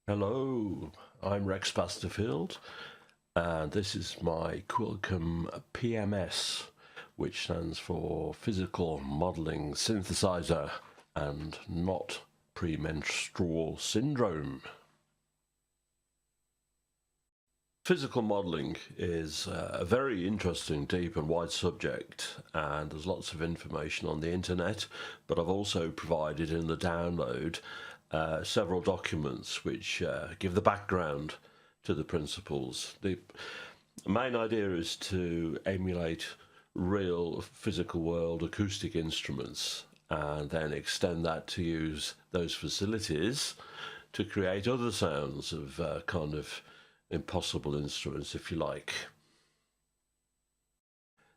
Hello, I'm Rex Basterfield, and this is my Quilcom PMS, which stands for Physical Modeling Synthesizer and not Premenstrual Syndrome. Physical modeling is a very interesting, deep and wide subject, and there's lots of information on the internet, but I've also provided in the download several documents which give the background to the principles. The main idea is to emulate real physical world acoustic instruments and then extend that to use those facilities to create other sounds of kind of impossible instruments, if you like.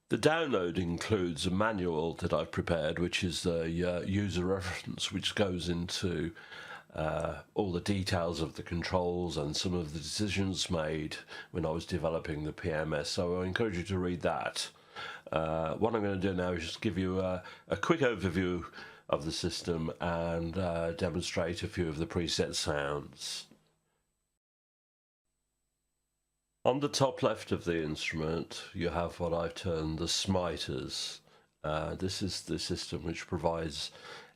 The download includes a manual that I've prepared, which is the user reference, which goes into all the details of the controls and some of the decisions made when I was developing the PMS. So I encourage you to read that. What I'm going to do now is just give you a quick overview of the system and demonstrate a few of the preset sounds. On the top left of the instrument, you have what I've termed the smiters. This is the system which provides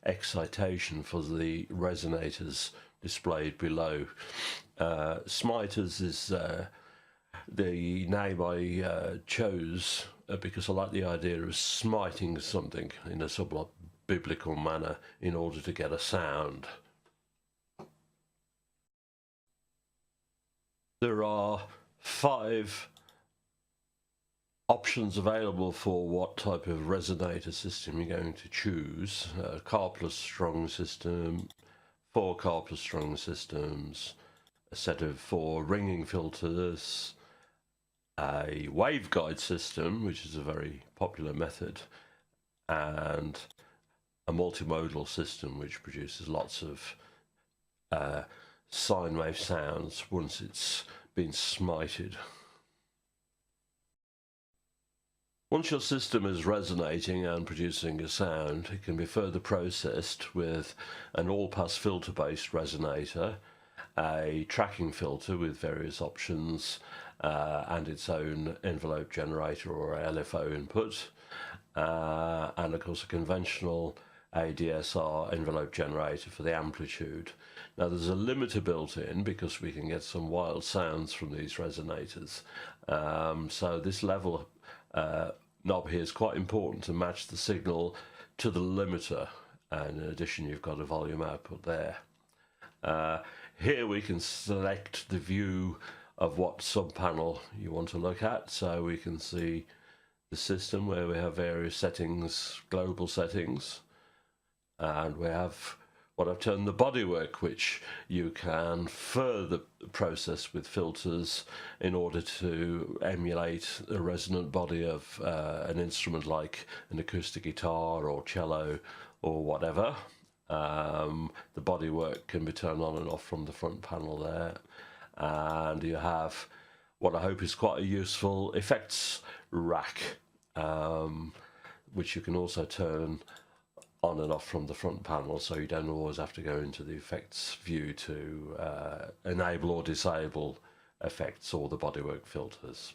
excitation for the resonators displayed below. Smiters is the name I chose because I like the idea of smiting something in a somewhat biblical manner in order to get a sound. There are 5 options available for what type of resonator system you're going to choose. Car plus strong system, 4 car plus strong systems, a set of 4 ringing filters, a waveguide system, which is a very popular method, and a multimodal system which produces lots of sine wave sounds once it's been smited. Once your system is resonating and producing a sound, it can be further processed with an all-pass filter-based resonator, a tracking filter with various options, and its own envelope generator or LFO input, and of course a conventional ADSR envelope generator for the amplitude. Now there's a limiter built in because we can get some wild sounds from these resonators. So this level knob here is quite important to match the signal to the limiter, and in addition you've got a volume output there. Here we can select the view of what sub-panel you want to look at, so we can see the system where we have various settings, global settings, and we have what I've termed the bodywork, which you can further process with filters in order to emulate the resonant body of an instrument like an acoustic guitar or cello or whatever. The bodywork can be turned on and off from the front panel there, and you have what I hope is quite a useful effects rack, which you can also turn on and off from the front panel, so you don't always have to go into the effects view to enable or disable effects or the bodywork filters.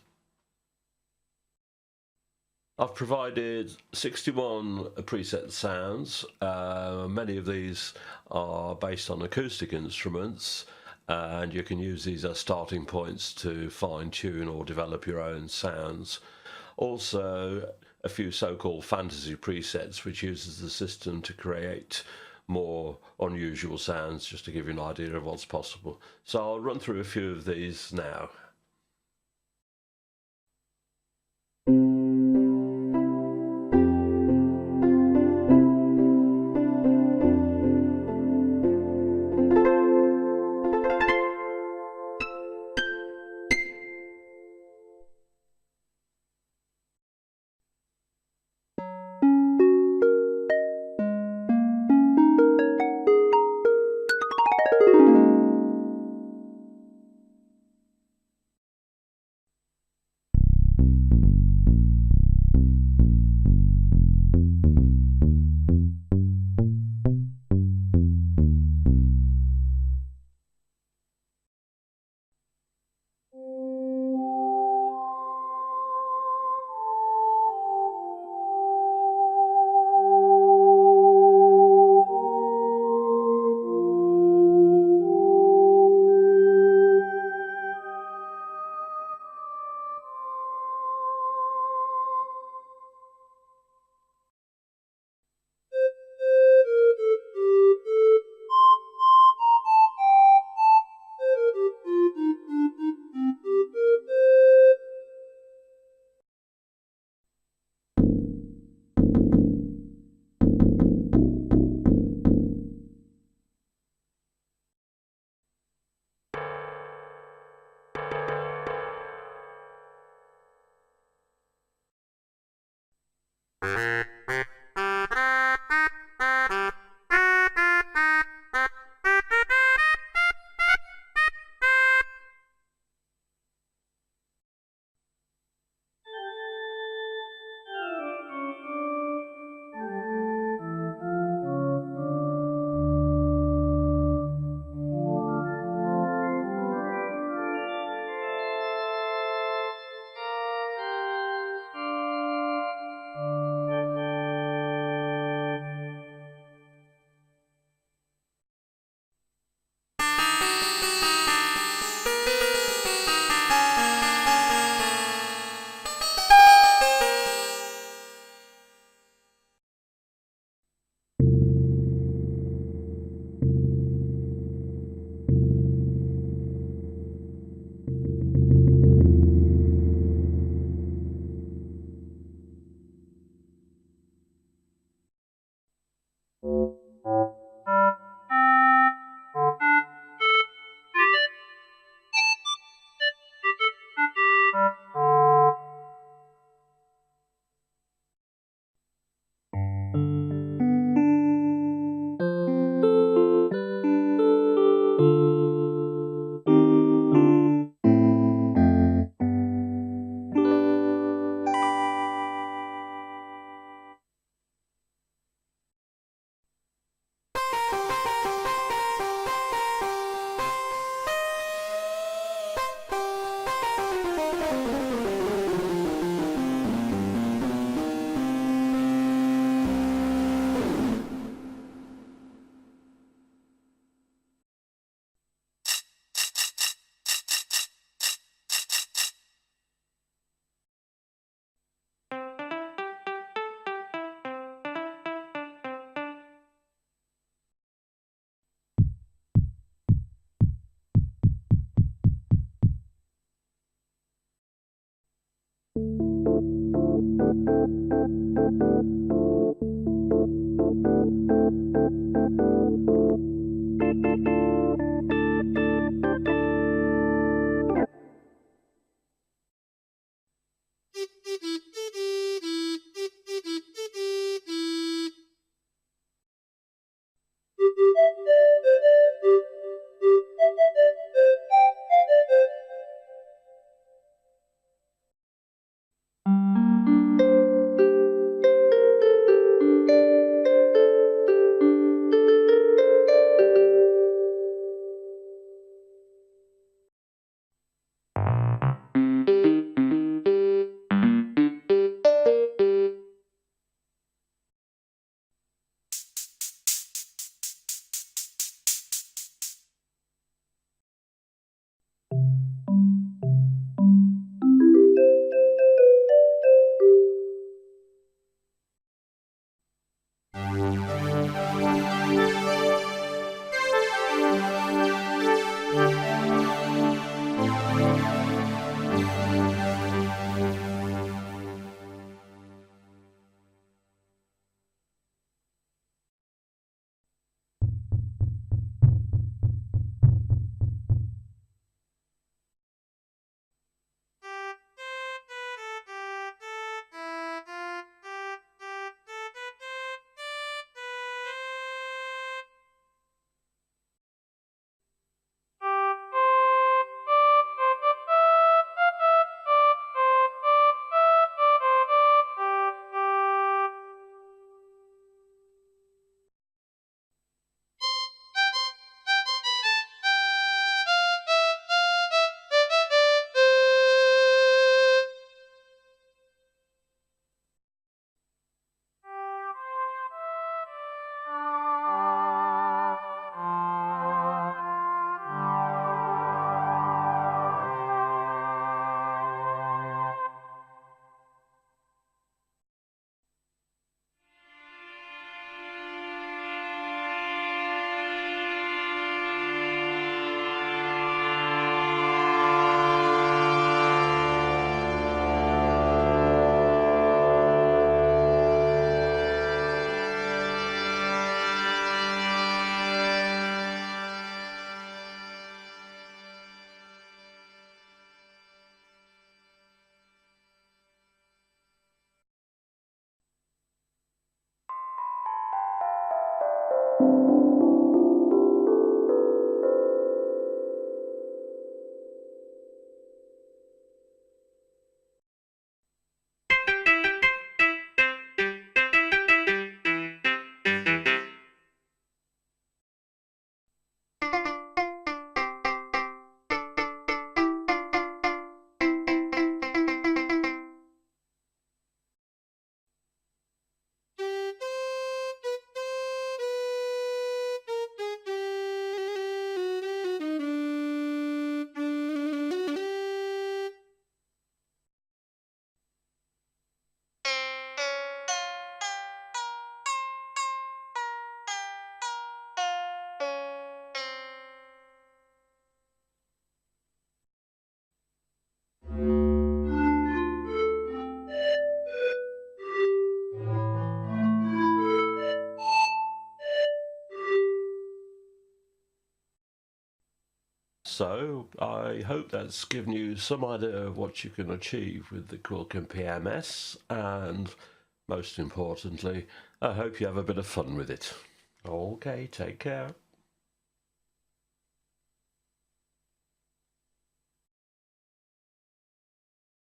I've provided 61 preset sounds. Many of these are based on acoustic instruments, and you can use these as starting points to fine-tune or develop your own sounds. Also, a few so-called fantasy presets, which uses the system to create more unusual sounds, just to give you an idea of what's possible. So I'll run through a few of these now. So I hope that's given you some idea of what you can achieve with the Quilcom PMS, and most importantly, I hope you have a bit of fun with it. Okay, take care.